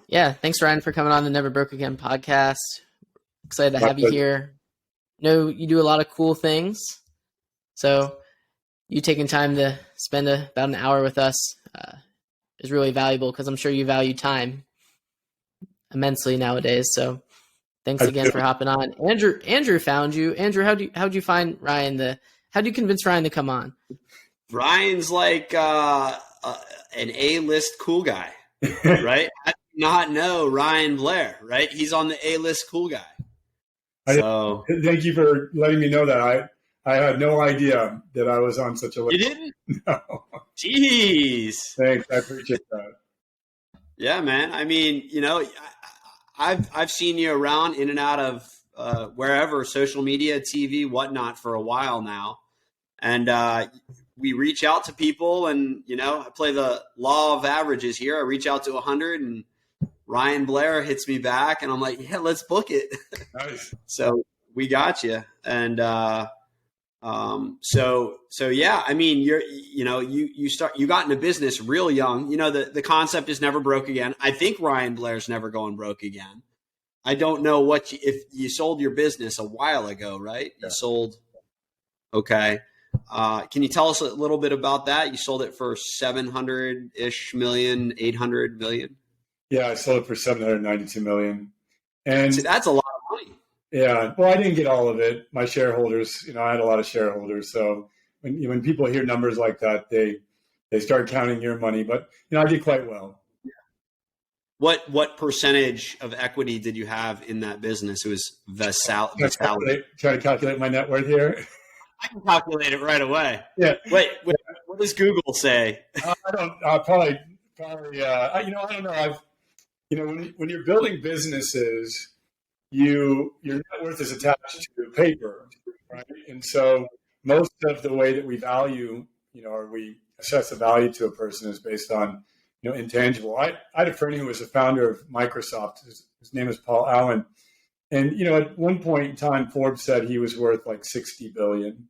Yeah, thanks Ryan for coming on the Never Broke Again podcast. Excited to have you here. Know you do a lot of cool things, so you taking time to spend about an hour with us is really valuable because I'm sure you value time immensely nowadays. So thanks again for hopping on. Andrew found you. Andrew, how'd you find Ryan? How'd you convince Ryan to come on? Ryan's like an A-list cool guy, right? I do not know Ryan Blair, right? He's on the A-list cool guy. So thank you for letting me know that. I had no idea that I was on such a list. You didn't? No. Jeez. Thanks. I appreciate that. Yeah, man. I mean, I've seen you around in and out of wherever, social media, TV, whatnot, for a while now. And we reach out to people and, I play the law of averages here. I reach out to 100 and Ryan Blair hits me back and I'm like, yeah, let's book it. Nice. So we got you. And so yeah, I mean, you got into business real young. The concept is never broke again. I think Ryan Blair's never going broke again. I don't know if you sold your business a while ago, right? Yeah. You sold. Okay. Can you tell us a little bit about that? You sold it for 700-ish million, 800 million. Yeah, I sold it for 792 million. And see, that's a lot of money. Yeah. Well, I didn't get all of it. My shareholders, I had a lot of shareholders. So when people hear numbers like that, they start counting your money. But, I did quite well. Yeah. What percentage of equity did you have in that business? It was ViSalus. Try to calculate my net worth here. I can calculate it right away. Yeah. Wait, what does Google say? I don't, probably, I don't know. When you're building businesses, your net worth is attached to paper, right? And so most of the way that we value, or we assess the value to a person is based on, intangible. I had a friend who was a founder of Microsoft. His name is Paul Allen. And, at one point in time, Forbes said he was worth like 60 billion.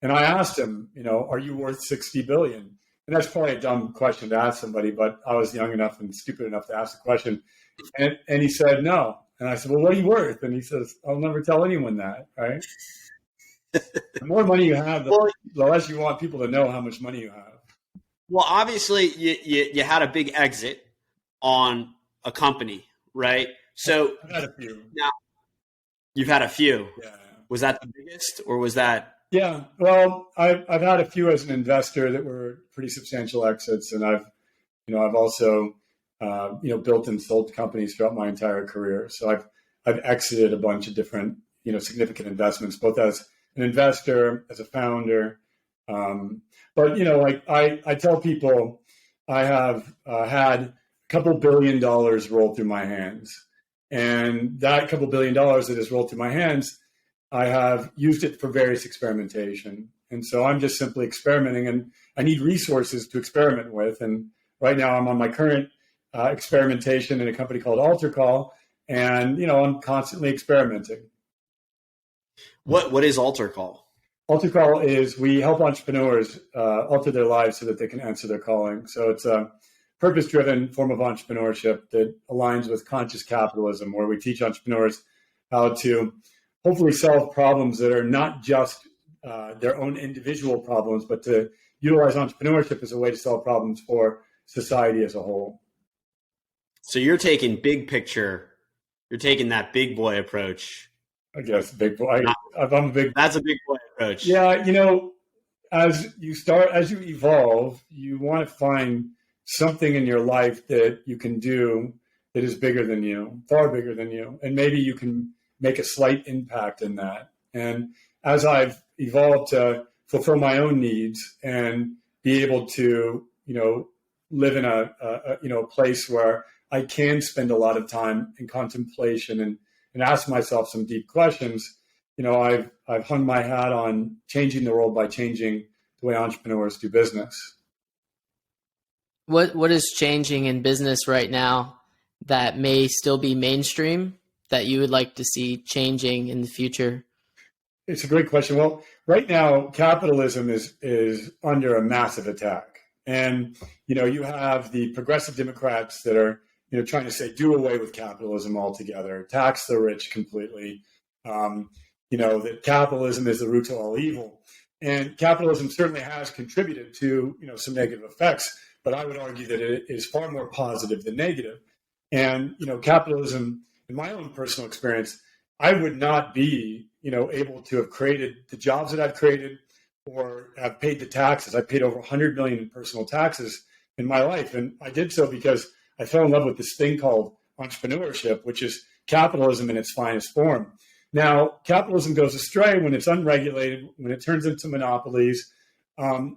And I asked him, are you worth 60 billion? And that's probably a dumb question to ask somebody, but I was young enough and stupid enough to ask the question. And he said, no. And I said, well, what are you worth? And he says, I'll never tell anyone that, right? The more money you have, the less you want people to know how much money you have. Well, obviously, you had a big exit on a company, right? So I've had a few. Now, you've had a few. Yeah. Was that the biggest, or was that? Yeah. Well, I've had a few as an investor that were pretty substantial exits, and I've also built and sold companies throughout my entire career. So I've exited a bunch of different significant investments, both as an investor, as a founder. But I tell people I have had a couple $1 billion roll through my hands. And that couple $1 billion that has rolled through my hands, I have used it for various experimentation. And so I'm just simply experimenting, and I need resources to experiment with. And right now I'm on my current experimentation in a company called AlterCall, and I'm constantly experimenting. What is AlterCall? AlterCall is we help entrepreneurs alter their lives so that they can answer their calling. So it's a purpose-driven form of entrepreneurship that aligns with conscious capitalism, where we teach entrepreneurs how to hopefully solve problems that are not just their own individual problems, but to utilize entrepreneurship as a way to solve problems for society as a whole. So you're taking big picture. You're taking that big boy approach. I guess big boy. I'm a big. That's a big boy approach. Yeah, as you evolve, you want to find something in your life that you can do that is bigger than you, far bigger than you, and maybe you can make a slight impact in that. And as I've evolved to fulfill my own needs and be able to, live in a place where I can spend a lot of time in contemplation and ask myself some deep questions, I've hung my hat on changing the world by changing the way entrepreneurs do business. What is changing in business right now that may still be mainstream that you would like to see changing in the future? It's a great question. Well, right now, capitalism is under a massive attack. And, you have the progressive Democrats that are, trying to say do away with capitalism altogether, tax the rich completely, that capitalism is the root to all evil. And capitalism certainly has contributed to, some negative effects, but I would argue that it is far more positive than negative. And, capitalism, in my own personal experience, I would not be, able to have created the jobs that I've created or have paid the taxes. I paid over 100 million in personal taxes in my life. And I did so because I fell in love with this thing called entrepreneurship, which is capitalism in its finest form. Now, capitalism goes astray when it's unregulated, when it turns into monopolies,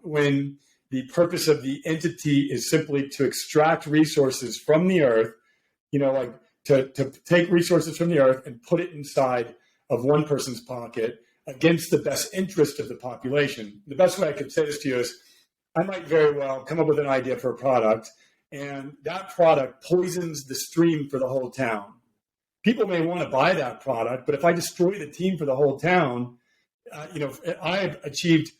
when the purpose of the entity is simply to extract resources from the earth, like to take resources from the earth and put it inside of one person's pocket against the best interest of the population. The best way I could say this to you is I might very well come up with an idea for a product, and that product poisons the stream for the whole town. People may want to buy that product, but if I destroy the team for the whole town, I've achieved,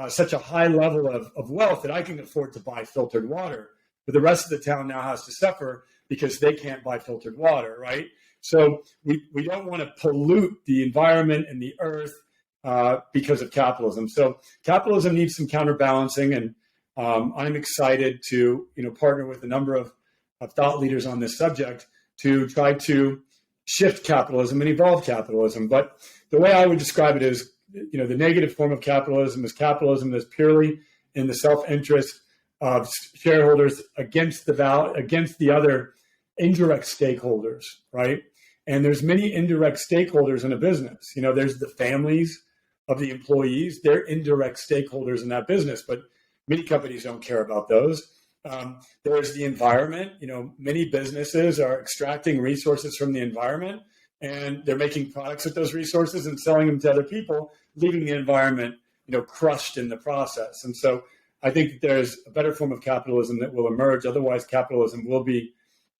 such a high level of wealth that I can afford to buy filtered water. But the rest of the town now has to suffer because they can't buy filtered water, right? So we don't want to pollute the environment and the earth because of capitalism. So capitalism needs some counterbalancing, and I'm excited to, partner with a number of thought leaders on this subject to try to shift capitalism and evolve capitalism. But the way I would describe it is, the negative form of capitalism is capitalism that's purely in the self-interest of shareholders against the other indirect stakeholders, right? And there's many indirect stakeholders in a business. There's the families of the employees. They're indirect stakeholders in that business, but many companies don't care about those. There's the environment. Many businesses are extracting resources from the environment, and they're making products with those resources and selling them to other people, leaving the environment, crushed in the process. And so I think that there's a better form of capitalism that will emerge. Otherwise, capitalism will be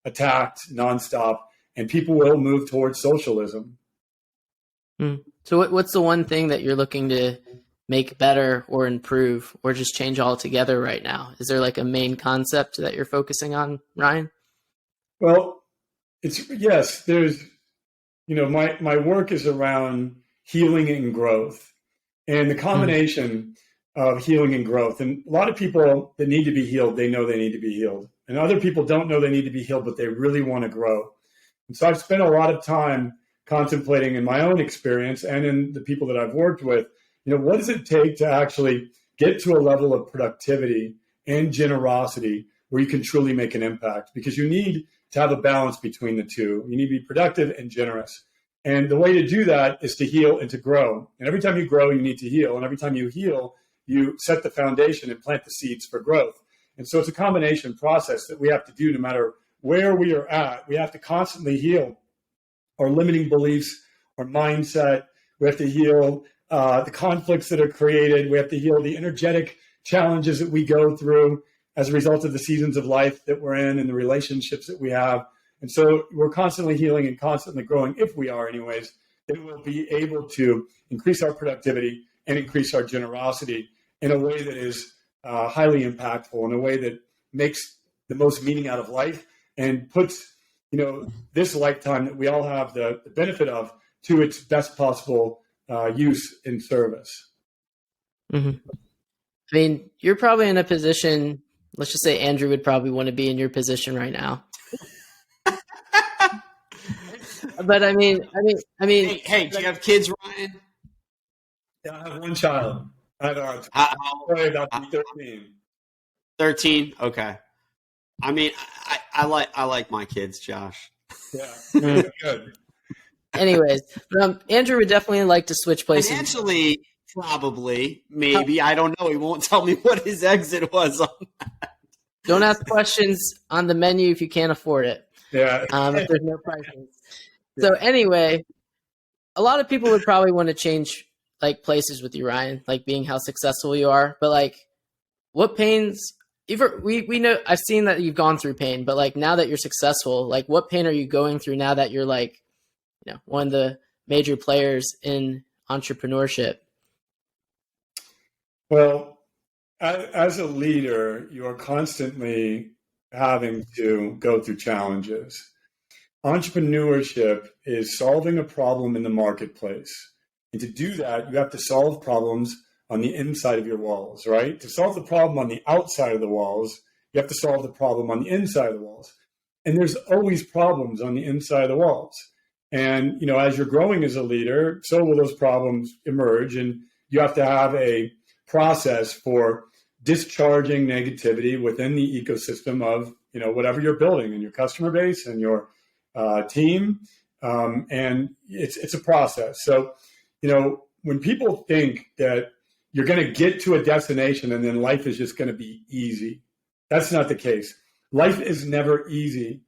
attacked nonstop, and people will move towards socialism. So what's the one thing that you're looking to make better or improve or just change altogether right now? Is there like a main concept that you're focusing on, Ryan? Well, there's, my work is around healing and growth, and the combination of healing and growth. And a lot of people that need to be healed, they know they need to be healed. And other people don't know they need to be healed, but they really want to grow. And so I've spent a lot of time contemplating in my own experience and in the people that I've worked with, what does it take to actually get to a level of productivity and generosity where you can truly make an impact? Because you need to have a balance between the two. You need to be productive and generous. And the way to do that is to heal and to grow. And every time you grow, you need to heal. And every time you heal, you set the foundation and plant the seeds for growth. And so it's a combination process that we have to do no matter where we are at. We have to constantly heal our limiting beliefs, our mindset. We have to heal the conflicts that are created. We have to heal the energetic challenges that we go through as a result of the seasons of life that we're in and the relationships that we have. And so we're constantly healing and constantly growing, if we are anyways, then we'll be able to increase our productivity and increase our generosity in a way that is highly impactful, in a way that makes the most meaning out of life and puts, this lifetime that we all have the benefit of to its best possible use in service. Mm-hmm. I mean, you're probably in a position, let's just say Andrew would probably want to be in your position right now. But I mean, hey, do you have kids, Ryan? Yeah, I have one child. I have about 13. 13. Okay. I mean, I like my kids, Josh. Yeah, good. Anyways, Andrew would definitely like to switch places. Financially, probably, maybe. I don't know. He won't tell me what his exit was on that. Don't ask questions on the menu if you can't afford it. Yeah. If there's no pricing. So anyway, a lot of people would probably want to change like places with you, Ryan, like being how successful you are. But like, what pains? We know I've seen that you've gone through pain, but like now that you're successful, like what pain are you going through now that you're like, one of the major players in entrepreneurship? Well, as a leader, you are constantly having to go through challenges. Entrepreneurship is solving a problem in the marketplace. And to do that, you have to solve problems on the inside of your walls, right? To solve the problem on the outside of the walls, you have to solve the problem on the inside of the walls. And there's always problems on the inside of the walls. And, as you're growing as a leader, so will those problems emerge. And you have to have a process for discharging negativity within the ecosystem of, whatever you're building and your customer base and your team. And it's a process. So, when people think that you're going to get to a destination and then life is just going to be easy, that's not the case. Life is never easy.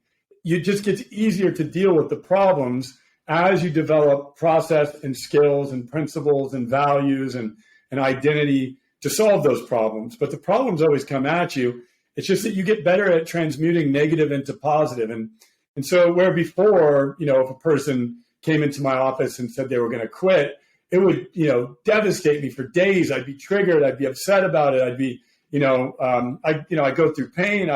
It just gets easier to deal with the problems as you develop process and skills and principles and values and identity to solve those problems. But the problems always come at you. It's just that you get better at transmuting negative into positive. And so where before, if a person came into my office and said they were going to quit, it would, devastate me for days. I'd be triggered. I'd be upset about it. I'd be, I go through pain.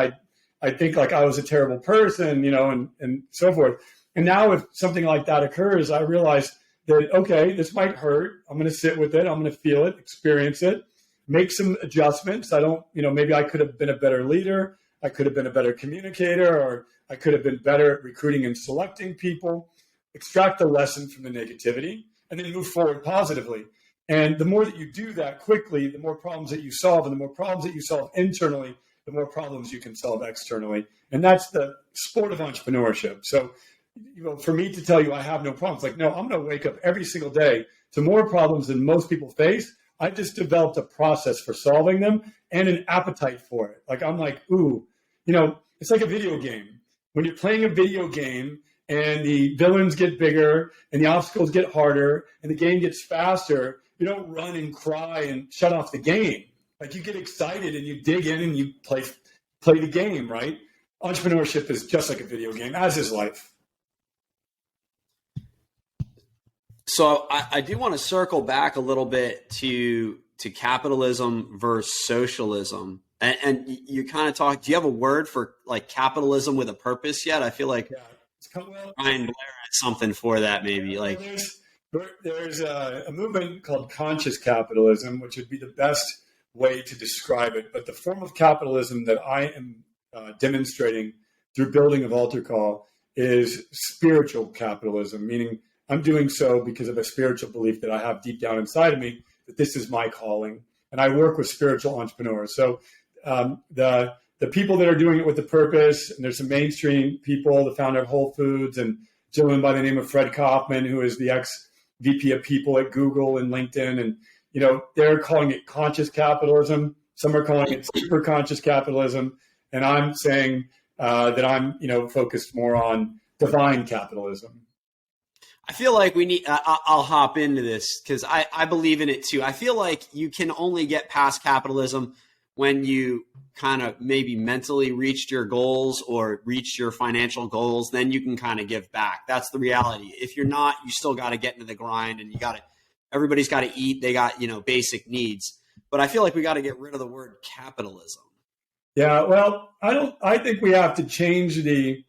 I think like I was a terrible person, and so forth. And now if something like that occurs, I realize that, okay, this might hurt. I'm going to sit with it. I'm going to feel it, experience it, make some adjustments. I don't, maybe I could have been a better leader. I could have been a better communicator, or I could have been better at recruiting and selecting people, extract the lesson from the negativity, and then move forward positively. And the more that you do that quickly, the more problems that you solve, and the more problems that you solve internally, the more problems you can solve externally. And that's the sport of entrepreneurship. So, for me to tell you I have no problems, like, no, I'm going to wake up every single day to more problems than most people face. I've just developed a process for solving them and an appetite for it. Like, I'm like, ooh, it's like a video game. When you're playing a video game and the villains get bigger and the obstacles get harder and the game gets faster, you don't run and cry and shut off the game. Like, you get excited and you dig in and you play the game, right? Entrepreneurship is just like a video game, as is life. So I do want to circle back a little bit to capitalism versus socialism. And you kind of talk, do you have a word for like capitalism with a purpose yet? I feel like Brian Blair had something for that maybe. Like there's a movement called conscious capitalism, which would be the best way to describe it. But the form of capitalism that I am demonstrating through building of Altar Call is spiritual capitalism, meaning I'm doing so because of a spiritual belief that I have deep down inside of me that this is my calling. And I work with spiritual entrepreneurs. So the people that are doing it with the purpose, and there's some mainstream people, the founder of Whole Foods, and a gentleman by the name of Fred Kaufman, who is the ex-VP of people at Google and LinkedIn. And, they're calling it conscious capitalism. Some are calling it super conscious capitalism. And I'm saying that I'm, focused more on divine capitalism. I feel like we need, I'll hop into this because I believe in it too. I feel like you can only get past capitalism when you kind of maybe mentally reached your goals or reached your financial goals, then you can kind of give back. That's the reality. If you're not, you still got to get into the grind and everybody's got to eat. They got, basic needs. But I feel like we got to get rid of the word capitalism. Yeah, well, I think we have to change the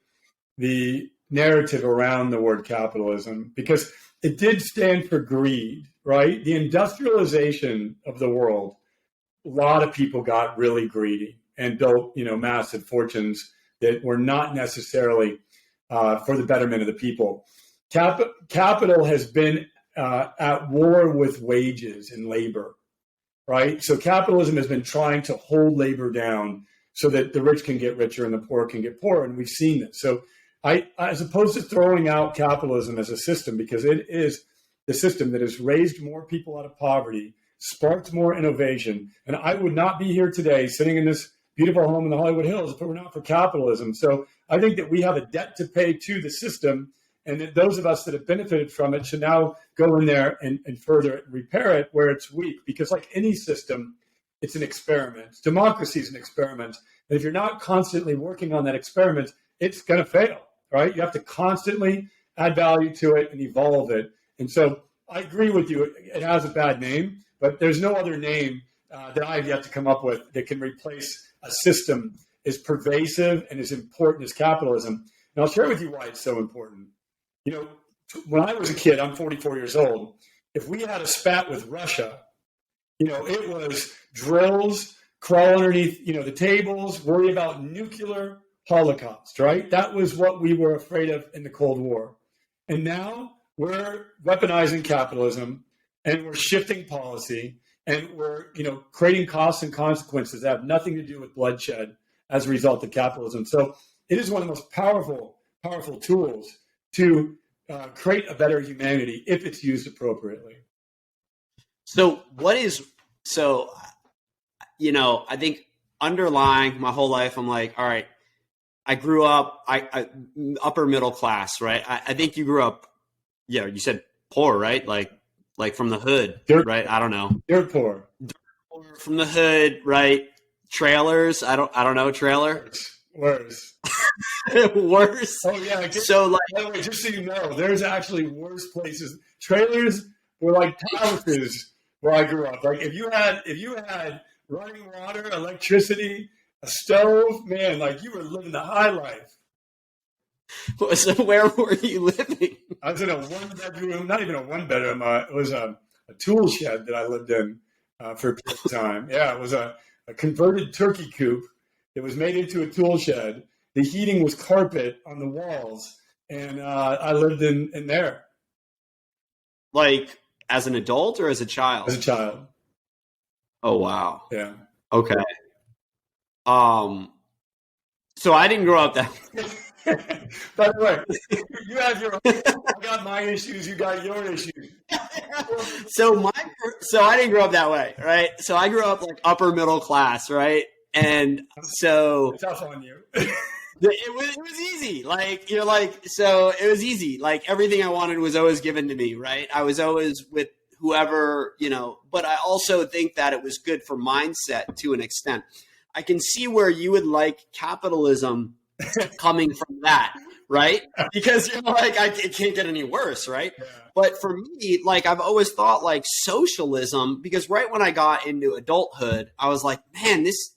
narrative around the word capitalism because it did stand for greed, right? The industrialization of the world, a lot of people got really greedy and built, massive fortunes that were not necessarily for the betterment of the people. Capital has been at war with wages and labor, right? So capitalism has been trying to hold labor down so that the rich can get richer and the poor can get poorer, and we've seen this. So as opposed to throwing out capitalism as a system, because it is the system that has raised more people out of poverty, sparked more innovation. And I would not be here today sitting in this beautiful home in the Hollywood Hills if it were not for capitalism. So I think that we have a debt to pay to the system, and that those of us that have benefited from it should now go in there and further it, repair it where it's weak. Because like any system, it's an experiment. Democracy is an experiment. And if you're not constantly working on that experiment, it's going to fail. Right? You have to constantly add value to it and evolve it. And so I agree with you. It has a bad name, but there's no other name that I've yet to come up with that can replace a system as pervasive and as important as capitalism. And I'll share with you why it's so important. You know, when I was a kid, I'm 44 years old. If we had a spat with Russia, you know, it was drills, crawl underneath, you know, the tables, worry about nuclear holocaust, right? That was what we were afraid of in the Cold War. And now we're weaponizing capitalism and we're shifting policy and we're, you know, creating costs and consequences that have nothing to do with bloodshed as a result of capitalism. So it is one of the most powerful tools to create a better humanity if it's used appropriately. So you know, I think underlying my whole life, I'm like, all right, I grew up, I upper middle class, right? I think you grew up, yeah, you said poor, right? Like from the hood, right? I don't know. Dirt poor. From the hood, right? Trailers. I don't know. Trailer. Worse. Worse. Oh yeah. So like, by the way, just so you know, there's actually worse places. Trailers were like houses where I grew up. Like if you had running water, electricity, a stove, man, like you were living the high life. So where were you living? I was in a one bedroom, not even a one bedroom. It was a tool shed that I lived in for a period of time. Yeah, it was a converted turkey coop. It was made into a tool shed. The heating was carpet on the walls, and I lived in there. Like as an adult or as a child? As a child. Oh wow. Yeah. Okay. So I didn't grow up that. By the way, you have your own. I got my issues. You got your issues. So I didn't grow up that way, right? So I grew up like upper middle class, right? And so tough on you. It was easy. Like you're like, so it was easy. Like everything I wanted was always given to me, right? I was always with whoever, you know. But I also think that it was good for mindset to an extent. I can see where you would like capitalism coming from that, right? Because you're like, it can't get any worse, right? Yeah. But for me, like I've always thought like socialism, because right when I got into adulthood, I was like, man, this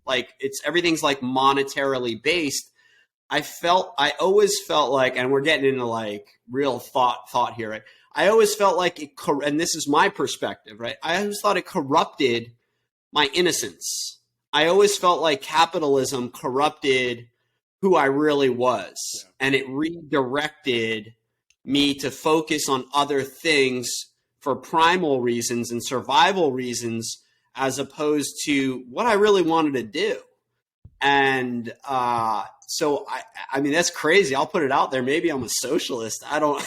like everything's like monetarily based. I always felt like, and we're getting into like real thought here, right? I always felt like and this is my perspective, right? I always thought it corrupted my innocence. I always felt like capitalism corrupted who I really was, and it redirected me to focus on other things for primal reasons and survival reasons, as opposed to what I really wanted to do. And so, I mean, that's crazy. I'll put it out there. Maybe I'm a socialist. I don't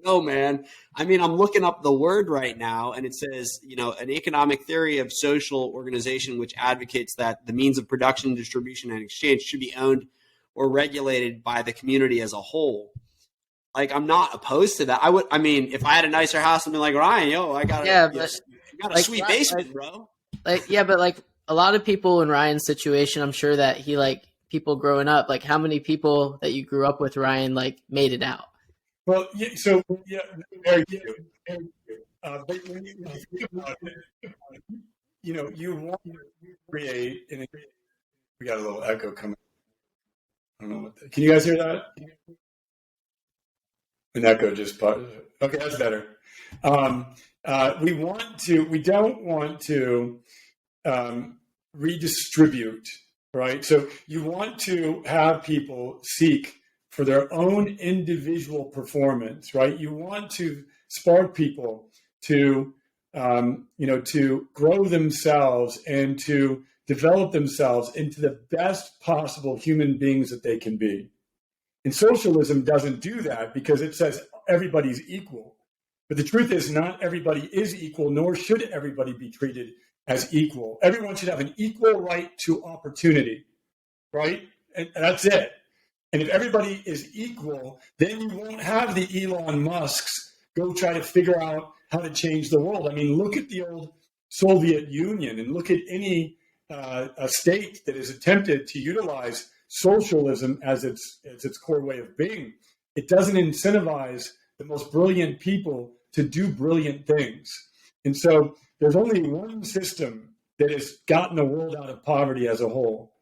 know, man. I mean, I'm looking up the word right now, and it says, you know, an economic theory of social organization which advocates that the means of production, distribution, and exchange should be owned or regulated by the community as a whole. Like, I'm not opposed to that. I mean, if I had a nicer house, I'd be like, Ryan, I got a sweet basement, bro. Like, yeah, but like a lot of people in Ryan's situation, I'm sure that he like people growing up. Like, how many people that you grew up with, Ryan, like made it out? Well, yeah, so yeah, very good. But when you think about it, you know, you want to create. And we got a little echo coming. I don't know what. Can you guys hear that? An echo just popped. Okay, that's better. We don't want to redistribute, right? So you want to have people seek for their own individual performance, right? You want to spark people to, to grow themselves and to develop themselves into the best possible human beings that they can be. And socialism doesn't do that because it says everybody's equal. But the truth is not everybody is equal, nor should everybody be treated as equal. Everyone should have an equal right to opportunity, right? And that's it. And if everybody is equal, then you won't have the Elon Musks go try to figure out how to change the world. I mean, look at the old Soviet Union and look at any a state that has attempted to utilize socialism as its core way of being. It doesn't incentivize the most brilliant people to do brilliant things. And so there's only one system that has gotten the world out of poverty as a whole,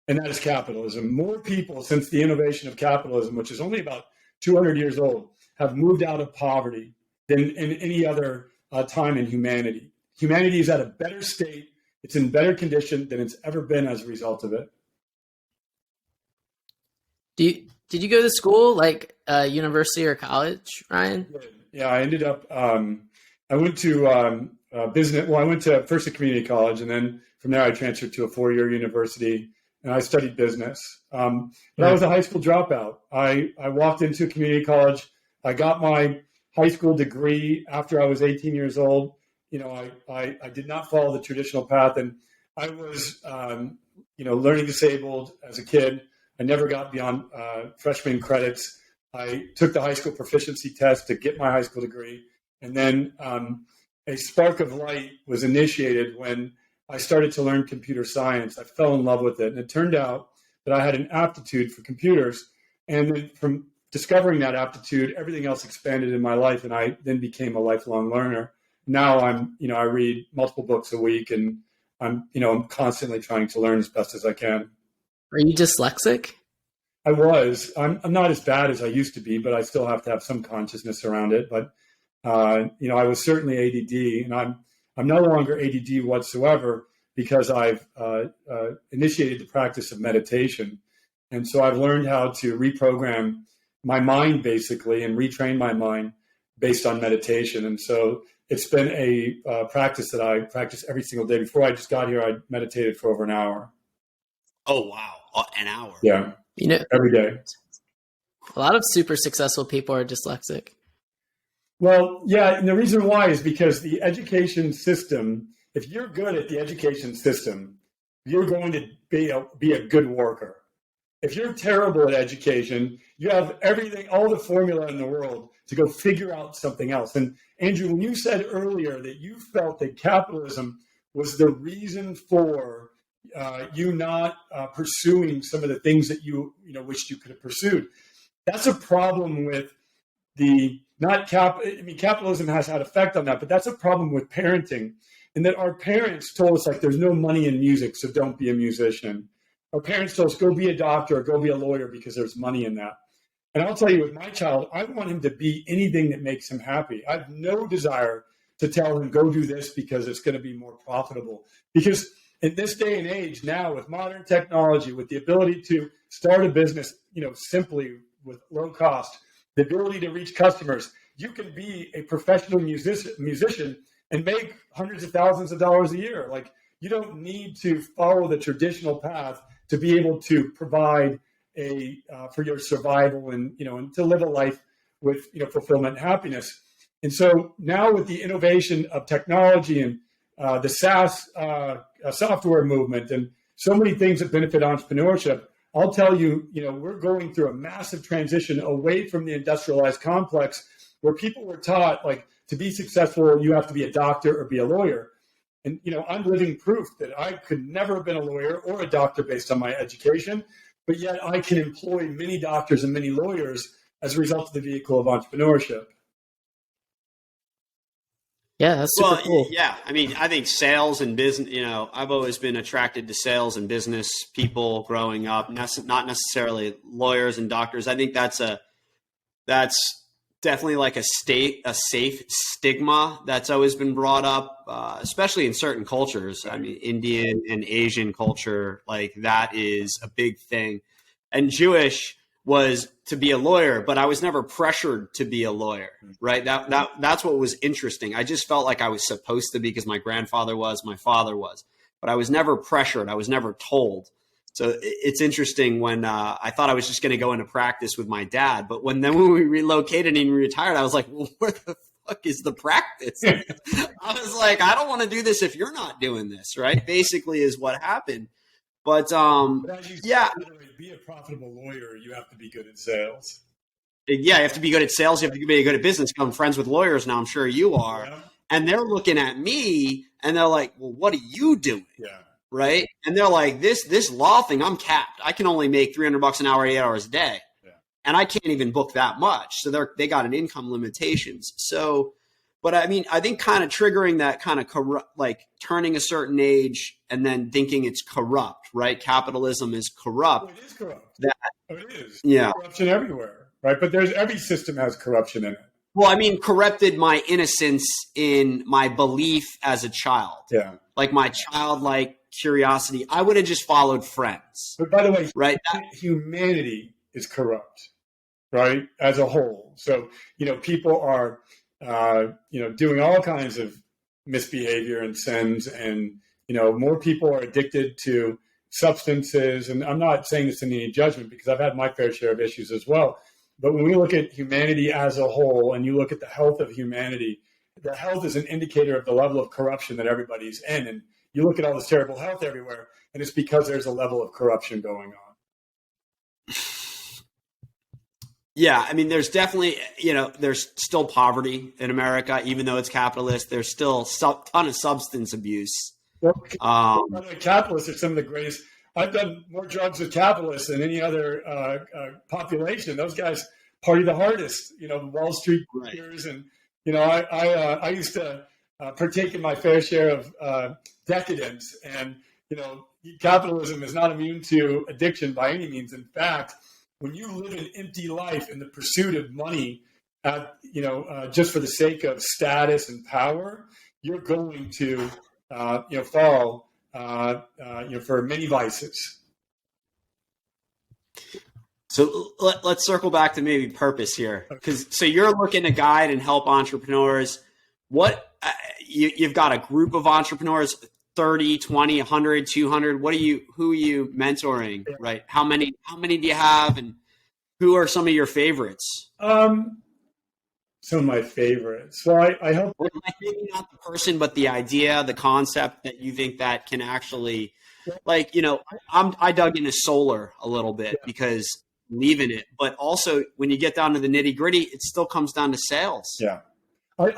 and that is capitalism. More people since the innovation of capitalism, which is only about 200 years old, have moved out of poverty than in any other time in humanity. Humanity is at a better state. It's in better condition than it's ever been as a result of it. Did you go to school, like university or college, Ryan? Yeah, I ended up, I went to business. Well, I went to first a community college, and then from there I transferred to a 4-year university, and I studied business. But I was a high school dropout. I walked into a community college. I got my high school degree after I was 18 years old. You know, I did not follow the traditional path, and I was, learning disabled as a kid. I never got beyond freshman credits. I took the high school proficiency test to get my high school degree. And then a spark of light was initiated when I started to learn computer science. I fell in love with it. And it turned out that I had an aptitude for computers. And then from discovering that aptitude, everything else expanded in my life. And I then became a lifelong learner. Now I read multiple books a week, and I'm constantly trying to learn as best as I can. Are you dyslexic? I was. I'm not as bad as I used to be, but I still have to have some consciousness around it. But I was certainly ADD, and I'm no longer ADD whatsoever because I've initiated the practice of meditation, and so I've learned how to reprogram my mind basically and retrain my mind based on meditation. And so it's been a practice that I practice every single day. Before I just got here, I meditated for over an hour. Oh, wow. An hour. Yeah. Every day. A lot of super successful people are dyslexic. Well, yeah. And the reason why is because the education system, if you're good at the education system, you're going to be a good worker. If you're terrible at education, you have everything, all the formula in the world to go figure out something else. And Andrew, when you said earlier that you felt that capitalism was the reason for you not pursuing some of the things that you wished you could have pursued, that's a problem with capitalism has had effect on that, but that's a problem with parenting, in that our parents told us, like, there's no money in music, so don't be a musician. Our parents told us, go be a doctor or go be a lawyer because there's money in that. And I'll tell you, with my child, I want him to be anything that makes him happy. I have no desire to tell him, go do this because it's going to be more profitable. Because in this day and age now, with modern technology, with the ability to start a business, simply with low cost, the ability to reach customers, you can be a professional musician and make hundreds of thousands of dollars a year. Like, you don't need to follow the traditional path to be able to provide for your survival and to live a life with fulfillment and happiness. And so now with the innovation of technology and the SaaS software movement and so many things that benefit entrepreneurship, I'll tell you, we're going through a massive transition away from the industrialized complex where people were taught, like, to be successful, you have to be a doctor or be a lawyer. And, I'm living proof that I could never have been a lawyer or a doctor based on my education, but yet I can employ many doctors and many lawyers as a result of the vehicle of entrepreneurship. Yeah, that's super cool. Yeah, I mean, I think sales and business, I've always been attracted to sales and business people growing up, not necessarily lawyers and doctors. I think that's definitely like a safe stigma that's always been brought up, especially in certain cultures. I mean, Indian and Asian culture, like, that is a big thing. And Jewish was to be a lawyer, but I was never pressured to be a lawyer, right? That's what was interesting. I just felt like I was supposed to be because my grandfather was, my father was, but I was never pressured. I was never told. So it's interesting when I thought I was just going to go into practice with my dad. But when we relocated and retired, I was like, well, where the fuck is the practice? I was like, I don't want to do this if you're not doing this, right? Basically is what happened. But yeah. To be a profitable lawyer, you have to be good at sales. Yeah, you have to be good at sales. You have to be good at business. I'm friends with lawyers now. I'm sure you are. Yeah. And they're looking at me and they're like, well, what are you doing? Yeah. Right. And they're like, this law thing, I'm capped. I can only make $300 an hour, 8 hours a day. Yeah. And I can't even book that much. So they got an income limitations. So, But I mean, I think kind of triggering that kind of corrupt, like turning a certain age and then thinking it's corrupt, right? Capitalism is corrupt. Well, it is corrupt. It is. Yeah. There's corruption everywhere, right? But every system has corruption in it. Well, I mean, corrupted my innocence in my belief as a child. Yeah. Like my childlike curiosity. I would have just followed friends. But by the way, right? Humanity is corrupt, right? As a whole. So, people are, doing all kinds of misbehavior and sins, and, more people are addicted to substances. And I'm not saying this in any judgment, because I've had my fair share of issues as well. But when we look at humanity as a whole, and you look at the health of humanity, the health is an indicator of the level of corruption that everybody's in. And you look at all this terrible health everywhere, and it's because there's a level of corruption going on. Yeah, I mean, there's definitely, there's still poverty in America, even though it's capitalist. There's still a ton of substance abuse. Well, capitalists are some of the greatest. I've done more drugs with capitalists than any other population. Those guys party the hardest, Wall Street peers. And, I used to partake in my fair share of decadence. And, capitalism is not immune to addiction by any means. In fact, when you live an empty life in the pursuit of money, just for the sake of status and power, you're going to, fall, for many vices. So let's circle back to maybe purpose here, so you're looking to guide and help entrepreneurs. What you've got a group of entrepreneurs, 30, 20, 100, 200. Who are you mentoring, right? How many do you have, and who are some of your favorites? Some of my favorites. Well, I hope maybe not the person, but the idea, the concept that you think that can actually, I dug into solar a little bit because I believe in it, but also when you get down to the nitty gritty, it still comes down to sales. Yeah. Right?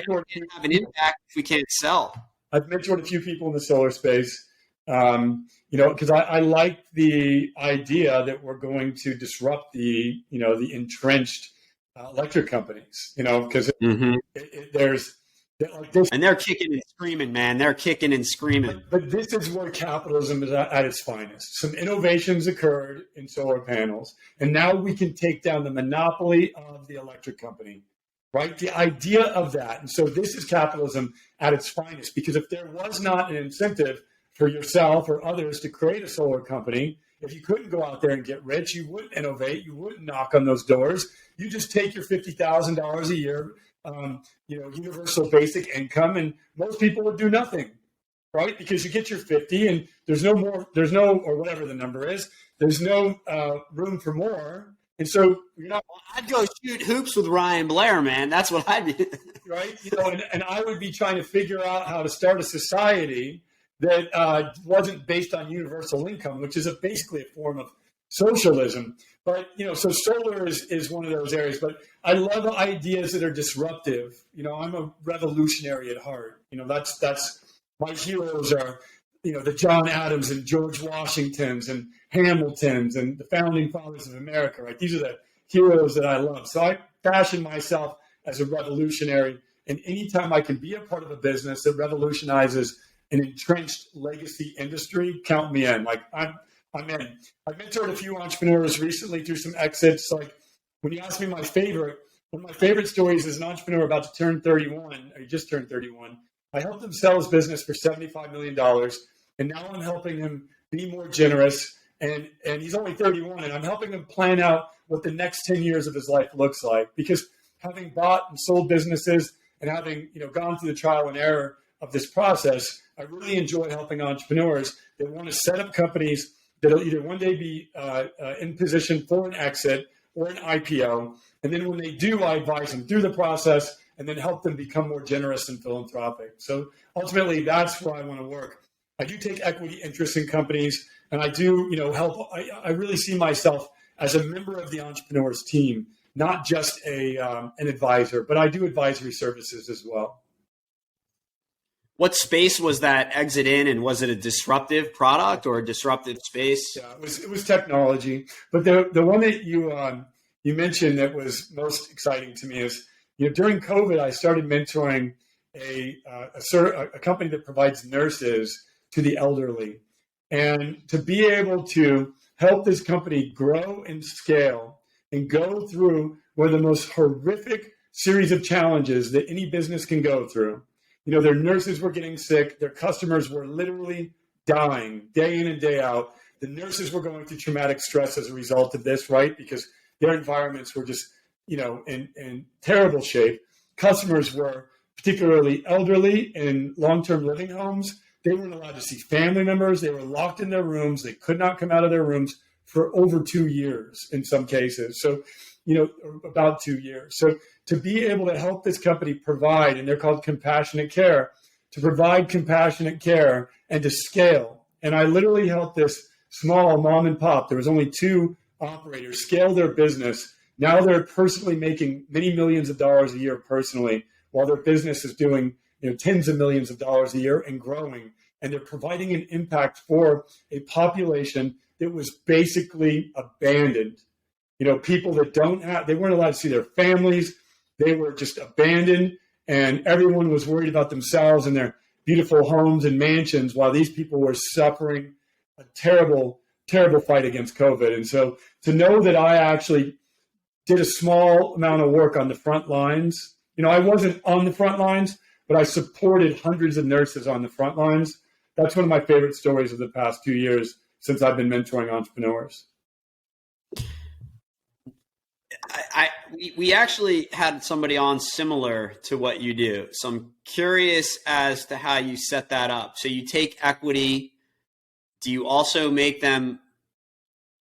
We can't have an impact if we can't sell. I've mentored a few people in the solar space, because I like the idea that we're going to disrupt the entrenched electric companies, because there's like this. And they're kicking and screaming, man. They're kicking and screaming. But this is where capitalism is at its finest. Some innovations occurred in solar panels, and now we can take down the monopoly of the electric company. Right? The idea of that. And so this is capitalism at its finest, because if there was not an incentive for yourself or others to create a solar company, if you couldn't go out there and get rich, you wouldn't innovate, you wouldn't knock on those doors. You just take your $50,000 a year, universal basic income, and most people would do nothing, right? Because you get your 50 and or whatever the number is, there's no room for more. And so I'd go shoot hoops with Ryan Blair, man. That's what I'd do. Right. And I would be trying to figure out how to start a society that wasn't based on universal income, which is basically a form of socialism. But, so solar is one of those areas. But I love ideas that are disruptive. I'm a revolutionary at heart. That's my heroes are, the John Adams and George Washingtons and Hamiltons and the founding fathers of America, right? These are the heroes that I love. So I fashion myself as a revolutionary. And anytime I can be a part of a business that revolutionizes an entrenched legacy industry, count me in. Like I'm in. I've mentored a few entrepreneurs recently through some exits. Like when you ask me one of my favorite stories is an entrepreneur about to turn 31, or he just turned 31. I helped him sell his business for $75 million. And now I'm helping him be more generous. And he's only 31, and I'm helping him plan out what the next 10 years of his life looks like. Because having bought and sold businesses and having gone through the trial and error of this process, I really enjoy helping entrepreneurs that want to set up companies that will either one day be in position for an exit or an IPO. And then when they do, I advise them through the process and then help them become more generous and philanthropic. So ultimately, that's where I want to work. I do take equity interest in companies, and I do, help. I really see myself as a member of the entrepreneur's team, not just an advisor, but I do advisory services as well. What space was that exit in, and was it a disruptive product or a disruptive space? Yeah, it was technology. But the one that you mentioned that was most exciting to me is, during COVID, I started mentoring a company that provides nurses to the elderly. And to be able to help this company grow and scale and go through one of the most horrific series of challenges that any business can go through. Their nurses were getting sick. Their customers were literally dying day in and day out. The nurses were going through traumatic stress as a result of this, right? Because their environments were just, in terrible shape. Customers were particularly elderly in long-term living homes. They weren't allowed to see family members. They were locked in their rooms. They could not come out of their rooms for over 2 years in some cases. So, about 2 years. So to be able to help this company provide, and they're called compassionate care, to provide compassionate care and to scale. And I literally helped this small mom and pop. There was only 2 operators scale their business. Now they're personally making many millions of dollars a year personally, while their business is doing tens of millions of dollars a year and growing. And they're providing an impact for a population that was basically abandoned. People that they weren't allowed to see their families. They were just abandoned, and everyone was worried about themselves and their beautiful homes and mansions, while these people were suffering a terrible, terrible fight against COVID. And so to know that I actually did a small amount of work on the front lines, I wasn't on the front lines, but I supported hundreds of nurses on the front lines. That's one of my favorite stories of the past 2 years since I've been mentoring entrepreneurs. We actually had somebody on similar to what you do. So I'm curious as to how you set that up. So you take equity. Do you also make them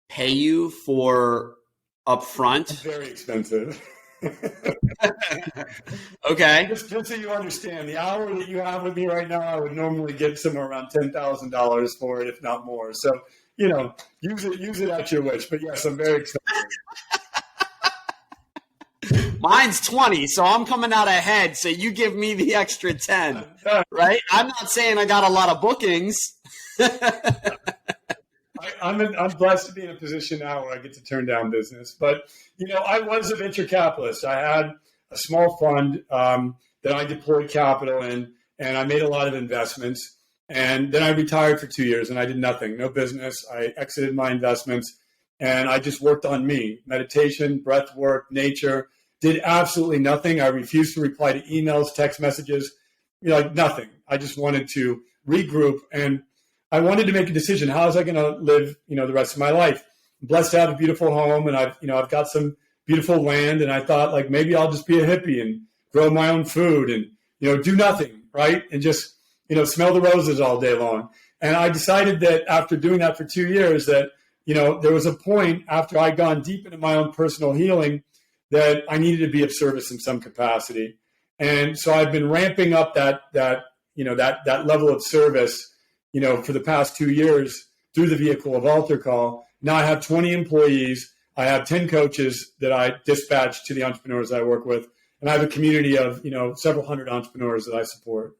pay you for upfront? It's very expensive. Okay. Just so you understand, the hour that you have with me right now, I would normally get somewhere around $10,000 for it, if not more. So, use it at your wish. But yes, I'm very excited. Mine's 20, so I'm coming out ahead. So you give me the extra 10, right? I'm not saying I got a lot of bookings. I'm blessed to be in a position now where I get to turn down business. But, I was a venture capitalist. I had a small fund that I deployed capital in, and I made a lot of investments. And then I retired for 2 years, and I did nothing, no business. I exited my investments, and I just worked on me, meditation, breath work, nature. Did absolutely nothing. I refused to reply to emails, text messages, nothing. I just wanted to regroup, and I wanted to make a decision. How was I going to live, the rest of my life? I'm blessed to have a beautiful home, and I've got some beautiful land, and I thought maybe I'll just be a hippie and grow my own food and, do nothing, right? And just, smell the roses all day long. And I decided that after doing that for 2 years that, there was a point after I'd gone deep into my own personal healing that I needed to be of service in some capacity. And so I've been ramping up that level of service, for the past 2 years through the vehicle of Altar Call. Now I have 20 employees. I have 10 coaches that I dispatch to the entrepreneurs I work with. And I have a community of, several hundred entrepreneurs that I support.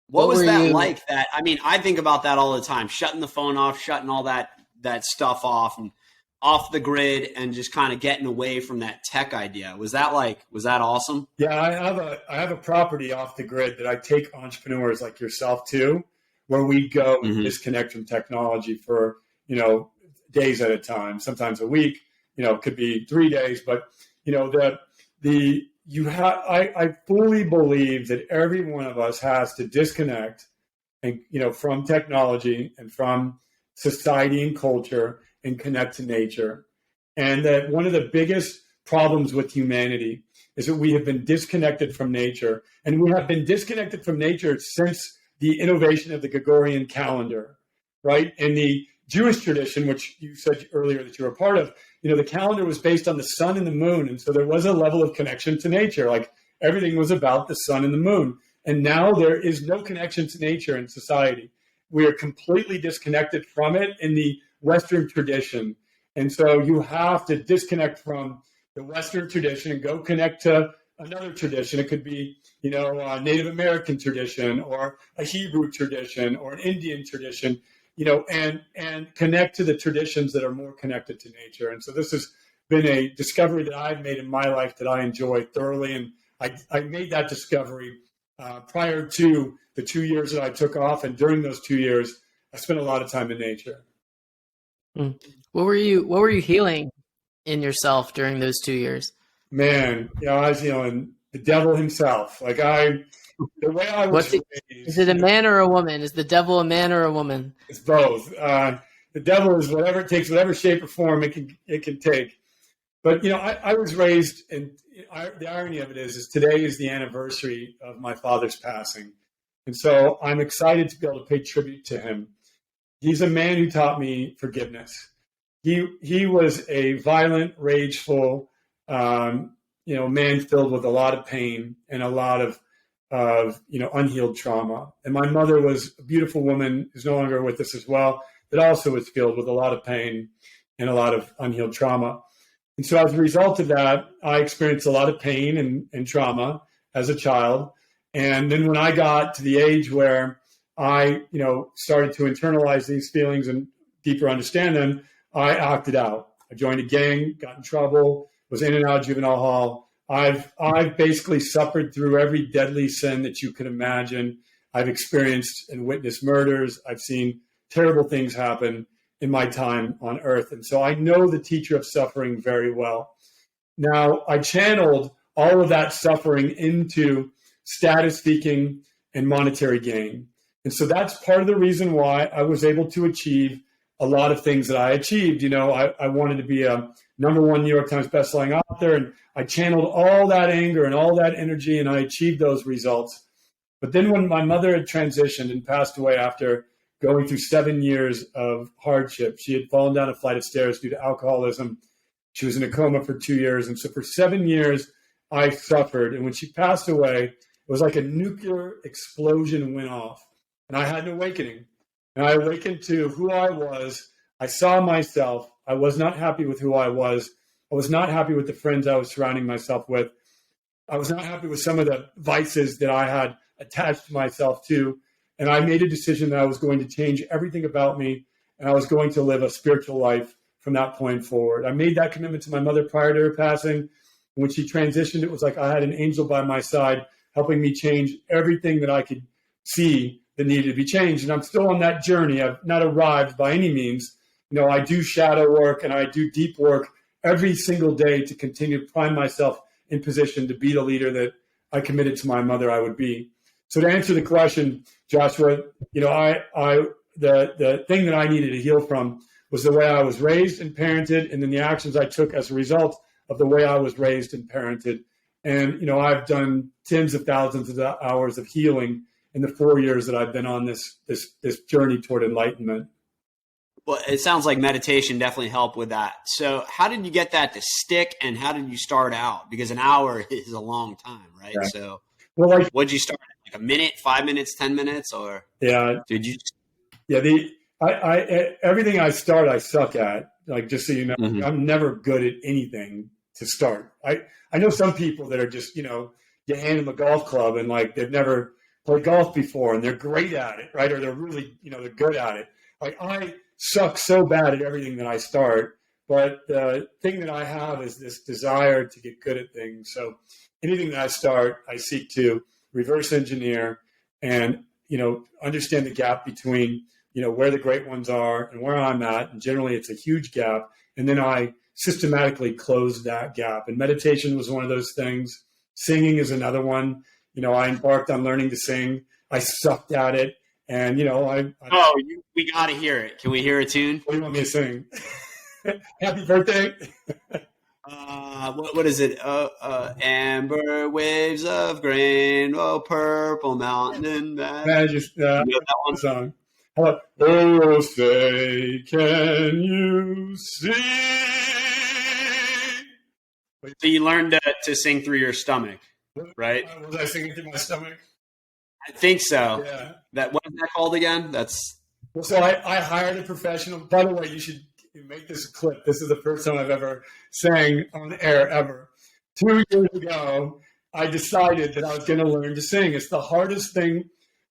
What was that like? I think about that all the time, shutting the phone off, shutting all that stuff off and off the grid and just kind of getting away from that tech idea. Was that awesome? Yeah, I have a property off the grid that I take entrepreneurs like yourself to, where we go and disconnect from technology for, days at a time, sometimes a week, it could be 3 days, but I fully believe that every one of us has to disconnect and, from technology and from society and culture and connect to nature. And that one of the biggest problems with humanity is that we have been disconnected from nature, and we have been disconnected from nature since the innovation of the Gregorian calendar, right? In the Jewish tradition, which you said earlier that you were a part of, the calendar was based on the sun and the moon. And so there was a level of connection to nature. Everything was about the sun and the moon. And now there is no connection to nature in society. We are completely disconnected from it in the Western tradition. And so you have to disconnect from the Western tradition and go connect to another tradition. It could be, a Native American tradition or a Hebrew tradition or an Indian tradition, and connect to the traditions that are more connected to nature. And so this is been a discovery that I've made in my life that I enjoy thoroughly. And I made that discovery prior to the 2 years that I took off. And during those 2 years, I spent a lot of time in nature. What were you healing in yourself during those 2 years? Man, I was healing the devil himself. The way I was raised. Is it a man or a woman? Is the devil a man or a woman? It's both. The devil is whatever it takes, whatever shape or form it can take. But I was raised, and the irony of it is today is the anniversary of my father's passing, and so I'm excited to be able to pay tribute to him. He's a man who taught me forgiveness. He was a violent, rageful, man filled with a lot of pain and a lot of unhealed trauma. And my mother was a beautiful woman who's no longer with us as well, that also was filled with a lot of pain and a lot of unhealed trauma. And so as a result of that, I experienced a lot of pain and trauma as a child. And then when I got to the age where I, started to internalize these feelings and deeper understand them, I acted out. I joined a gang, got in trouble, was in and out of juvenile hall. I've basically suffered through every deadly sin that you can imagine. I've experienced and witnessed murders. I've seen terrible things happen in my time on earth. And so I know the teacher of suffering very well. Now, I channeled all of that suffering into status seeking and monetary gain. And so that's part of the reason why I was able to achieve a lot of things that I achieved. I wanted to be a #1 New York Times bestselling author, and I channeled all that anger and all that energy, and I achieved those results. But then when my mother had transitioned and passed away after going through 7 years of hardship, she had fallen down a flight of stairs due to alcoholism. She was in a coma for 2 years. And so for 7 years, I suffered. And when she passed away, it was like a nuclear explosion went off. And I had an awakening. And I awakened to who I was. I saw myself. I was not happy with who I was. I was not happy with the friends I was surrounding myself with. I was not happy with some of the vices that I had attached myself to. And I made a decision that I was going to change everything about me, and I was going to live a spiritual life from that point forward. I made that commitment to my mother prior to her passing. When she transitioned, it was like I had an angel by my side helping me change everything that I could see that needed to be changed. And I'm still on that journey. I've not arrived by any means. I do shadow work and I do deep work every single day to continue to prime myself in position to be the leader that I committed to my mother I would be. So to answer the question, Joshua, the thing that I needed to heal from was the way I was raised and parented, and then the actions I took as a result of the way I was raised and parented. And, I've done tens of thousands of hours of healing in the 4 years that I've been on this journey toward enlightenment. Well, it sounds like meditation definitely helped with that. So how did you get that to stick, and how did you start out? Because an hour is a long time, right? Yeah. So what'd you start at? Like a minute, 5 minutes, 10 minutes, or did you? Yeah, everything I start, I suck at. Like, just so you know, Mm-hmm. I'm never good at anything to start. I know some people that are just, you hand them a golf club and like they've never played golf before and they're great at it, right? Or they're really, they're good at it. Like, I suck so bad at everything that I start, but the thing that I have is this desire to get good at things. So anything that I start, I seek to reverse engineer and, understand the gap between, where the great ones are and where I'm at. And generally it's a huge gap. And then I systematically close that gap. And meditation was one of those things. Singing is another one. I embarked on learning to sing. I sucked at it. And, we got to hear it. Can we hear a tune? What do you want me to sing? Happy birthday. What is it? Amber waves of grain, purple mountain and valley. Just that one song. Oh, say, can you see? So you learned to sing through your stomach, right? Was I singing through my stomach? I think so. Yeah. What is that called again? So I hired a professional. By the way, you should make this a clip. This is the first time I've ever sang on air ever. 2 years ago, I decided that I was going to learn to sing. It's the hardest thing.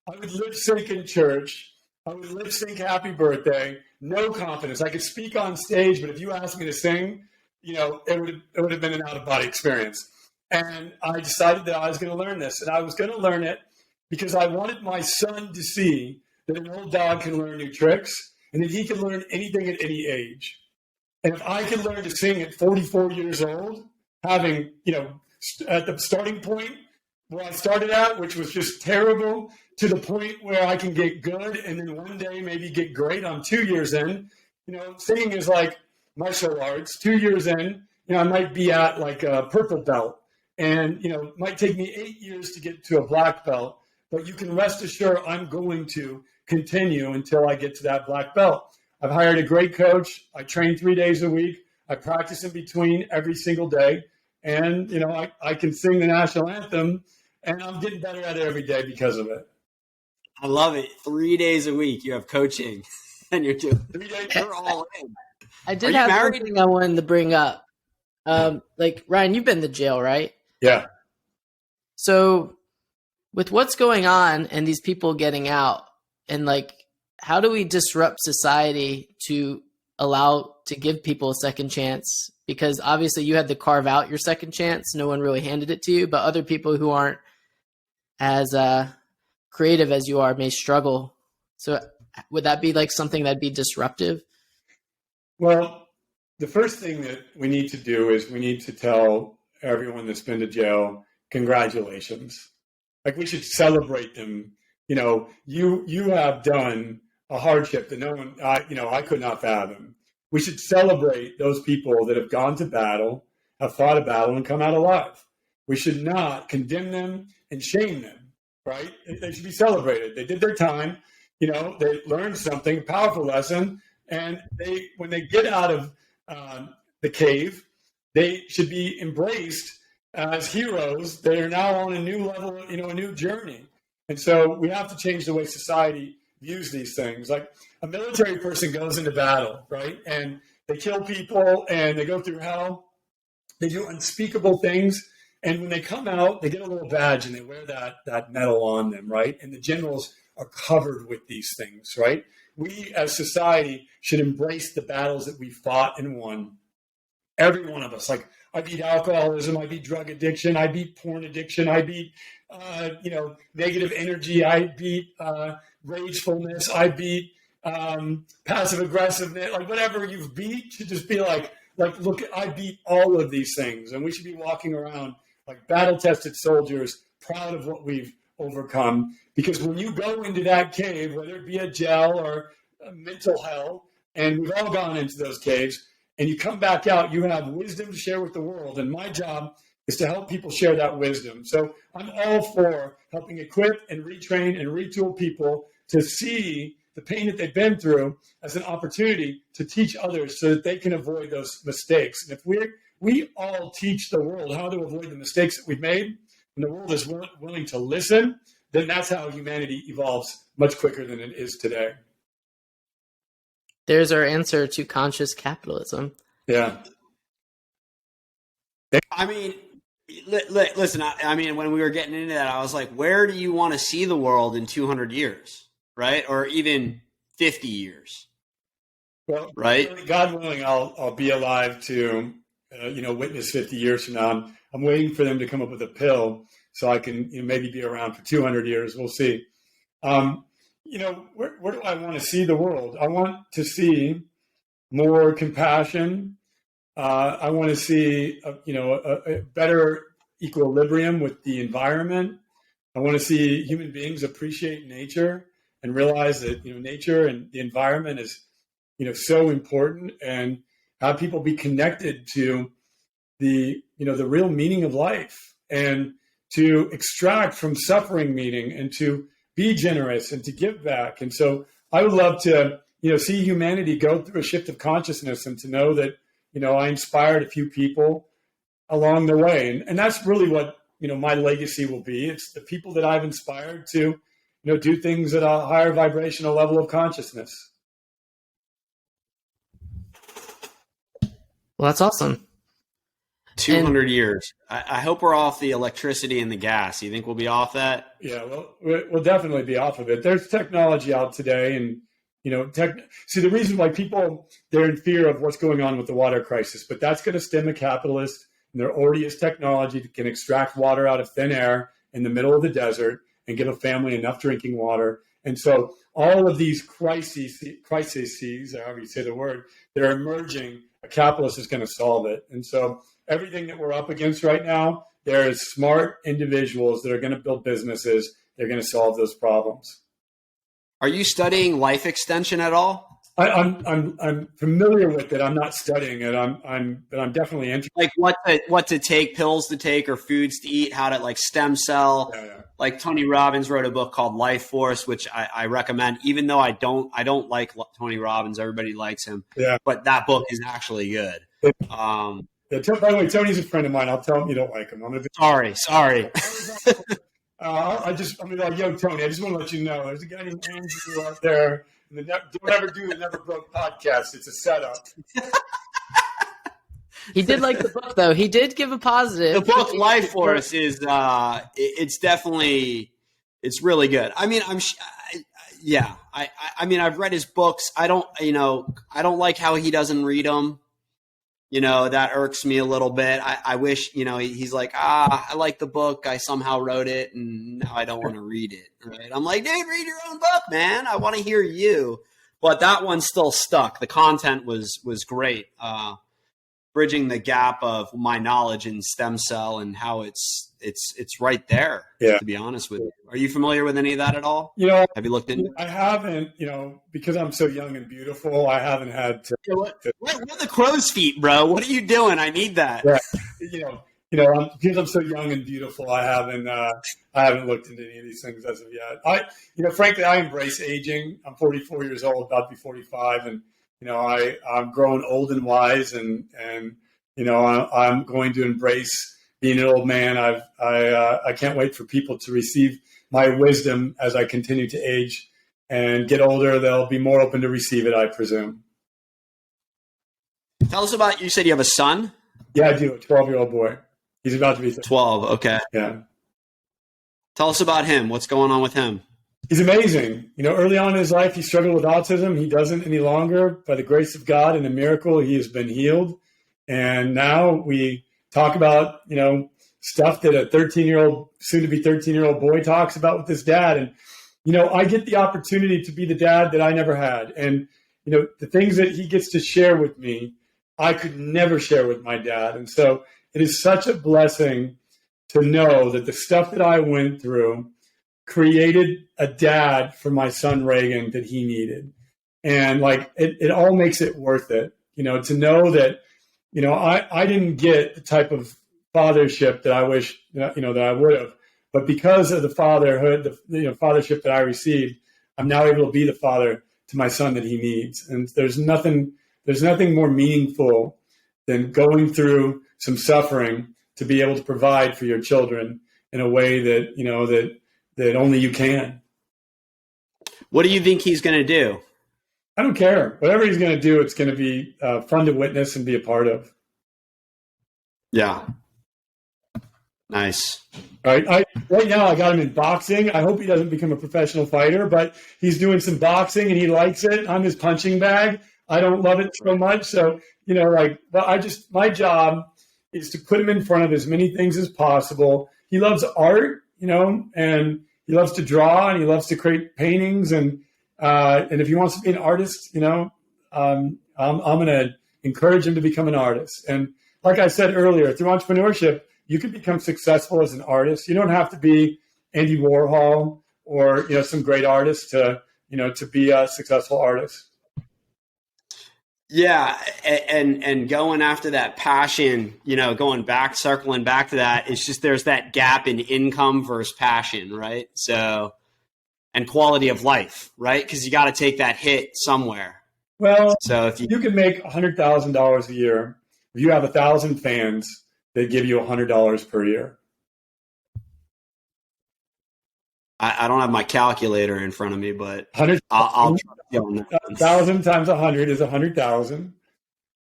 I would lip sync in church. I would lip sync Happy Birthday. No confidence. I could speak on stage, but if you asked me to sing, it would have been an out-of-body experience. And I decided that I was going to learn this. And I was going to learn it because I wanted my son to see that an old dog can learn new tricks and that he can learn anything at any age. And if I can learn to sing at 44 years old, having, at the starting point where I started at, which was just terrible, to the point where I can get good and then one day maybe get great. I'm 2 years in. Singing is like martial arts. 2 years in, I might be at like a purple belt. And, it might take me 8 years to get to a black belt. But you can rest assured I'm going to continue until I get to that black belt. I've hired a great coach. I train 3 days a week. I practice in between every single day. And, I can sing the national anthem, and I'm getting better at it every day because of it. I love it. 3 days a week you have coaching, and you're doing 3 days. You're all in. I did have something I wanted to bring up. Ryan, you've been to jail, right? Yeah. So with what's going on and these people getting out, and how do we disrupt society to give people a second chance? Because obviously you had to carve out your second chance. No one really handed it to you, but other people who aren't as creative as you are may struggle. So would that be something that'd be disruptive? Well, the first thing that we need to do is we need to tell everyone that's been to jail, congratulations. We should celebrate them. You have done a hardship that no one, I could not fathom. We should celebrate those people that have gone to battle, have fought a battle, and come out alive. We should not condemn them and shame them, right? They should be celebrated. They did their time. They learned something, a powerful lesson, and when they get out of the cave, they should be embraced as heroes. They are now on a new level, a new journey. And so we have to change the way society views these things. Like a military person goes into battle, right? And they kill people and they go through hell. They do unspeakable things. And when they come out, they get a little badge and they wear that medal on them, right? And the generals are covered with these things, right? We as society should embrace the battles that we fought and won. Every one of us. I beat alcoholism, I beat drug addiction, I beat porn addiction, I beat negative energy, I beat ragefulness, I beat passive aggressiveness, whatever you've beat should just be look, I beat all of these things. And we should be walking around like battle-tested soldiers, proud of what we've overcome. Because when you go into that cave, whether it be a jail or a mental hell, and we've all gone into those caves, and you come back out, you have wisdom to share with the world. And my job is to help people share that wisdom. So I'm all for helping equip and retrain and retool people to see the pain that they've been through as an opportunity to teach others so that they can avoid those mistakes. And if we all teach the world how to avoid the mistakes that we've made, and the world is willing to listen, then that's how humanity evolves much quicker than it is today. There's our answer to conscious capitalism. Yeah. I mean, listen, I mean, when we were getting into that, I was like, where do you want to see the world in 200 years, right? Or even 50 years, well, right? God willing, I'll be alive to, witness 50 years from now. I'm waiting for them to come up with a pill so I can maybe be around for 200 years. We'll see. Where do I want to see the world? I want to see more compassion. I want to see, a better equilibrium with the environment. I want to see human beings appreciate nature and realize that, nature and the environment is, so important, and have people be connected to the real meaning of life, and to extract from suffering meaning, and to be generous and to give back. And so I would love to, see humanity go through a shift of consciousness, and to know that, I inspired a few people along the way. And that's really what, my legacy will be. It's the people that I've inspired to, do things at a higher vibrational level of consciousness. Well, that's awesome. 200 years. I hope we're off the electricity and the gas. You think we'll be off that? Yeah, well, we'll definitely be off of it. There's technology out today, and See, the reason why they're in fear of what's going on with the water crisis, but that's going to stem a capitalist, and there already is technology that can extract water out of thin air in the middle of the desert and give a family enough drinking water. And so all of these crises, however you say the word, that are emerging, a capitalist is going to solve it. And so everything that we're up against right now, there is smart individuals that are going to build businesses. They're going to solve those problems. Are you studying life extension at all? I'm familiar with it. I'm not studying it. But I'm definitely interested. Like what to take, pills to take, or foods to eat, how to like stem cell. Yeah. Like Tony Robbins wrote a book called Life Force, which I recommend, even though I don't like Tony Robbins. Everybody likes him. Yeah. But that book is actually good. By the way, Tony's a friend of mine. I'll tell him you don't like him. Sorry. I'm like, yo, Tony, I just want to let you know, there's a guy named Andrew out there. And don't ever do the Never Broke podcast. It's a setup. He did like the book, though. He did give a positive. The book Life Force is it's really good. I mean, I mean, I've read his books. I don't like how he doesn't read them. That irks me a little bit. I wish, he's like, I like the book. I somehow wrote it and now I don't want to read it. Right. I'm like, dude, read your own book, man. I want to hear you. But that one still stuck. The content was great. Bridging the gap of my knowledge in stem cell and how it's right there, to be honest with you. Are you familiar with any of that at all? Have you looked into it? I haven't, because I'm so young and beautiful, I haven't had to. What are the crow's feet, bro? What are you doing? I need that. Yeah. Because I'm so young and beautiful, I haven't looked into any of these things as of yet. Frankly, I embrace aging. I'm 44 years old, about to be 45, and I'm growing old and wise, and I'm going to embrace being an old man. I can't wait for people to receive my wisdom as I continue to age and get older. They'll be more open to receive it, I presume. Tell us about, you said you have a son? Yeah, I do. A 12-year-old boy. He's about to be 12. Okay. Yeah. Tell us about him. What's going on with him? He's amazing. Early on in his life, he struggled with autism. He doesn't any longer. By the grace of God and a miracle, he has been healed. And now we talk about, stuff that a 13-year-old, soon-to-be 13-year-old boy talks about with his dad. And, I get the opportunity to be the dad that I never had. And, the things that he gets to share with me, I could never share with my dad. And so it is such a blessing to know that the stuff that I went through created a dad for my son Reagan that he needed. And it all makes it worth it, to know that, I didn't get the type of fathership that I wish, that I would have, but because of the fatherhood, the fathership that I received, I'm now able to be the father to my son that he needs. And there's nothing more meaningful than going through some suffering to be able to provide for your children in a way that, that only you can. What do you think he's going to do? I don't care. Whatever he's going to do, it's going to be fun to witness and be a part of. Yeah. Nice. Right. Right now, I got him in boxing. I hope he doesn't become a professional fighter, but he's doing some boxing and he likes it. I'm his punching bag. I don't love it so much. So, my job is to put him in front of as many things as possible. He loves art, and he loves to draw and he loves to create paintings. And if he wants to be an artist, I'm going to encourage him to become an artist. And like I said earlier, through entrepreneurship, you can become successful as an artist. You don't have to be Andy Warhol or, some great artist to be a successful artist. Yeah. And going after that passion, circling back to that, it's just, there's that gap in income versus passion, right? So, and quality of life, right? Because you got to take that hit somewhere. Well, so if you can make $100,000 a year, if you have 1,000 fans, they give you $100 per year. I don't have my calculator in front of me, but I'll 1,000 times 100 is 100,000.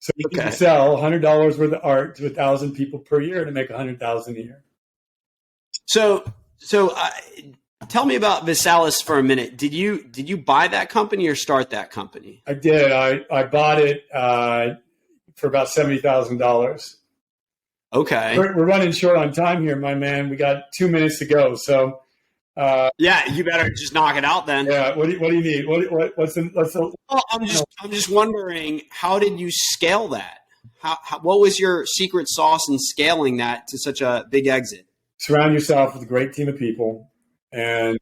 So you can sell $100 worth of art to 1,000 people per year to make $100,000 a year. So tell me about ViSalus for a minute. Did you buy that company or start that company? I did. I bought it for about $70,000. Okay. We're running short on time here, my man. We got 2 minutes to go. So yeah, you better just knock it out then. Yeah. What do you need? What's the? Well, I'm just wondering, how did you scale that? What was your secret sauce in scaling that to such a big exit? Surround yourself with a great team of people, and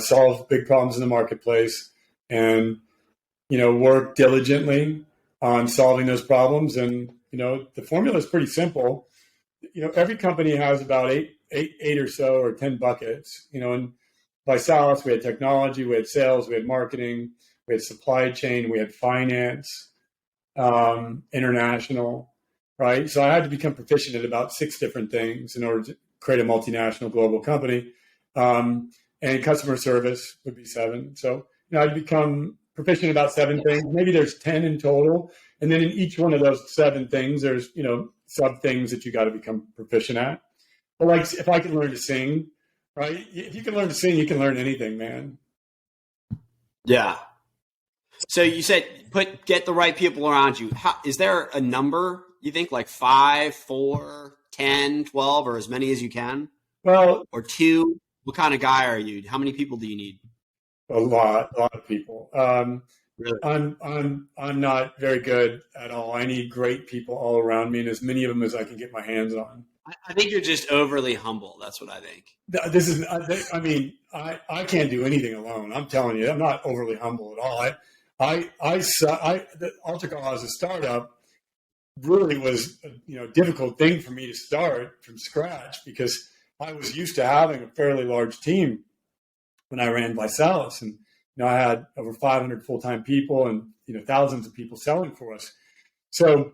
solve big problems in the marketplace, and work diligently on solving those problems. And the formula is pretty simple. Every company has about eight or so, or 10 buckets. In ViSalus, we had technology, we had sales, we had marketing, we had supply chain, we had finance, international, right? So I had to become proficient at about 6 different things in order to create a multinational global company. And customer service would be 7. So, I'd become proficient about 7 things. Maybe there's 10 in total. And then in each one of those 7 things, there's, sub things that you got to become proficient at. But like, if I can learn to sing, right? If you can learn to sing, you can learn anything, man. Yeah. So you said get the right people around you. Is there a number you think, like 5, 4, 10, 12, or as many as you can? Well, or 2? What kind of guy are you? How many people do you need? A lot of people. Really? I'm not very good at all. I need great people all around me, and as many of them as I can get my hands on. I think you're just overly humble. That's what I think. This is. I can't do anything alone. I'm telling you, I'm not overly humble at all. The Alticall as a startup really was a difficult thing for me to start from scratch, because I was used to having a fairly large team when I ran ViSalus, and I had over 500 full-time people and thousands of people selling for us. So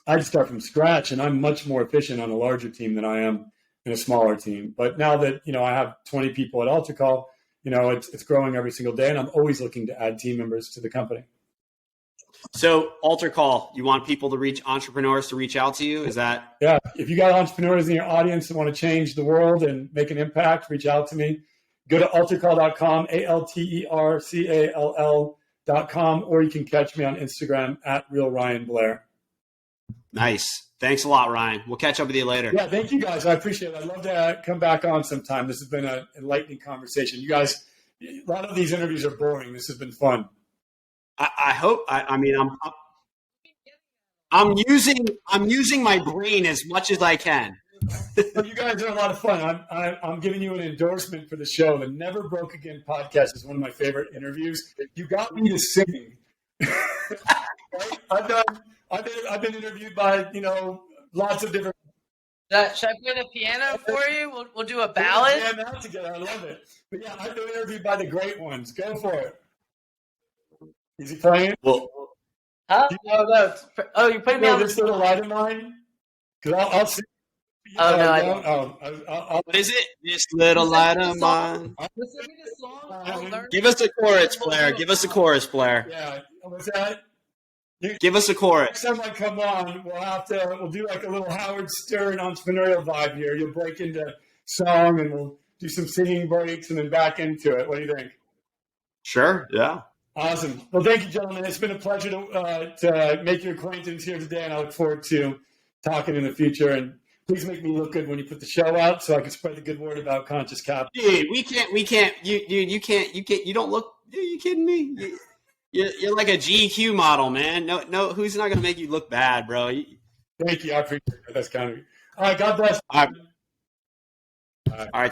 I had to start from scratch, and I'm much more efficient on a larger team than I am in a smaller team. But now that I have 20 people at Alticall, it's growing every single day, and I'm always looking to add team members to the company. So Alticall, you want entrepreneurs to reach out to you? Is that? Yeah. If you got entrepreneurs in your audience that want to change the world and make an impact, reach out to me. Go to altercall.com, ALTERCALL.com, or you can catch me on Instagram at RealRyanBlair. Nice. Thanks a lot, Ryan. We'll catch up with you later. Yeah, thank you guys. I appreciate it. I'd love to come back on sometime. This has been an enlightening conversation. You guys, a lot of these interviews are boring. This has been fun. I hope. I'm using my brain as much as I can. You guys are a lot of fun. I'm giving you an endorsement for the show. The Never Broke Again podcast is one of my favorite interviews. You got me to sing. Right? I've been interviewed by lots of different. Should I play the piano for you? We'll do a ballad. Jam out together. I love it. But yeah, I've been interviewed by the great ones. Go for it. Is he playing? Well, huh? No. Oh, you're putting me on this little light of mine? Because I'll sing. Oh, no, I don't. What is it? This little light of mine. Listen to this song. Give us a chorus, Blair. Give us a chorus, Blair. Yeah. What's that? Give us a chorus. Next time I come on, we'll do like a little Howard Stern entrepreneurial vibe here. You'll break into song, and we'll do some singing breaks and then back into it. What do you think? Sure. Yeah. Awesome. Well, thank you, gentlemen. It's been a pleasure to make your acquaintance here today, and I look forward to talking in the future. And please make me look good when you put the show out, so I can spread the good word about conscious capital. Dude, we can't. You don't look. Are you kidding me? You're like a GQ model, man. No. Who's not going to make you look bad, bro? Thank you. I appreciate it. That's kind of you. All right. God bless. All right.